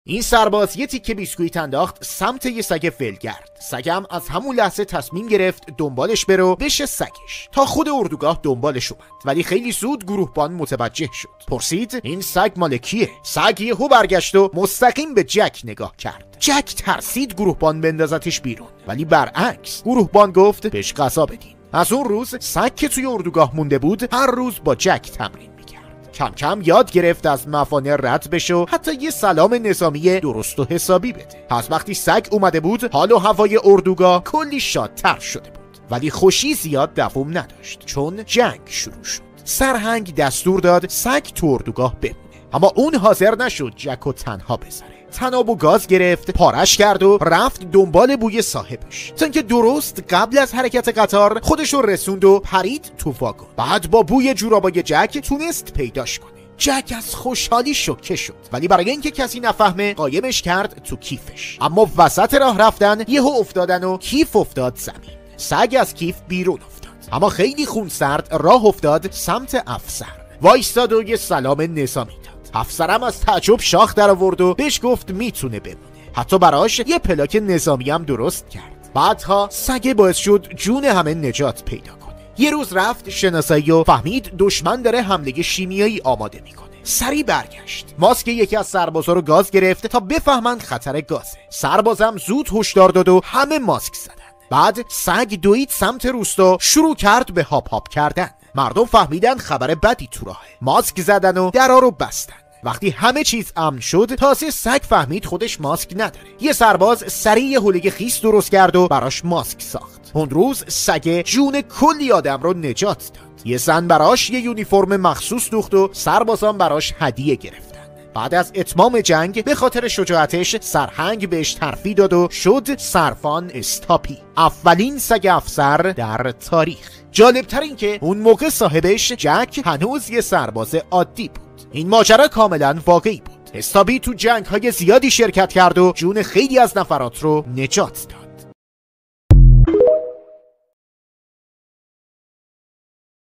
این سرباز یه تیکه بیسکویت انداخت سمت یه سگ ولگرد. سگم از همون لحظه تصمیم گرفت دنبالش بره و بشه سگش تا خود اردوگاه دنبالش اومد، ولی خیلی زود گروهبان متوجه شد. پرسید این سگ مال کیه؟ سگ یهو برگشت و مستقیم به جک نگاه کرد. جک ترسید گروهبان بندازتش بیرون، ولی برعکس گروهبان گفت بهش غذا بدین. از اون روز سگ که توی اردوگاه مونده بود هر روز با جک تمرین میکرد. کم کم یاد گرفت از موانع رد بشه و حتی یه سلام نظامی درست و حسابی بده. پس وقتی سگ اومده بود حال و هوای اردوگاه کلی شادتر شده بود، ولی خوشی زیاد دوام نداشت چون جنگ شروع شد. سرهنگ دستور داد سگ تو اردوگاه بمونه، اما اون حاضر نشد جک رو تنها بذاره. تناب و گاز گرفت، پارش کرد و رفت دنبال بوی صاحبش، تا اینکه درست قبل از حرکت قطار خودش رو رسوند و پرید تو واگن. بعد با بوی جورابای جک تونست پیداش کنه. جک از خوشحالی شوکه شد، ولی برای اینکه کسی نفهمه قایمش کرد تو کیفش. اما وسط راه رفتن یهو افتادن و کیف افتاد زمین. سگ از کیف بیرون افتاد، اما خیلی خونسرد راه افتاد سمت افسر. وایستاد و یه سلام نظامی داد. افسرم از تعجب شاخ در آورد و بهش گفت میتونه بمونه. حتی براش یه پلاک نظامی هم درست کرد. بعدها سگ باعث شد جون همه نجات پیدا کنه. یه روز رفت شناسایی و فهمید دشمن داره حمله شیمیایی آماده میکنه. سریع برگشت. ماسک یکی از سربازا رو گاز گرفت تا بفهمن خطر گازه. سربازم زود هشدار داد و همه ماسک زدن. بعد سگ دوید سمت روستا، شروع کرد به هاپ هاپ کردن. مردم فهمیدن خبر بدی تو راهه. ماسک زدن و درا رو بستن. وقتی همه چیز امن شد تازه سگ فهمید خودش ماسک نداره. یه سرباز سریع یه هوله خیس درست کرد و براش ماسک ساخت. اون روز سگ جون کلی آدم رو نجات داد. یه زن براش یه یونیفرم مخصوص دوخت و سربازان براش هدیه گرفتن. بعد از اتمام جنگ به خاطر شجاعتش سرهنگ بهش ترفیع داد و شد سرفان استاپی، اولین سگ افسر در تاریخ. جالبتر این که اون موقع صاحبش جک هنوز یه سرباز عادی بود. این ماجرا کاملا واقعی بود. استاپی تو جنگ‌های زیادی شرکت کرد و جون خیلی از نفرات رو نجات داد.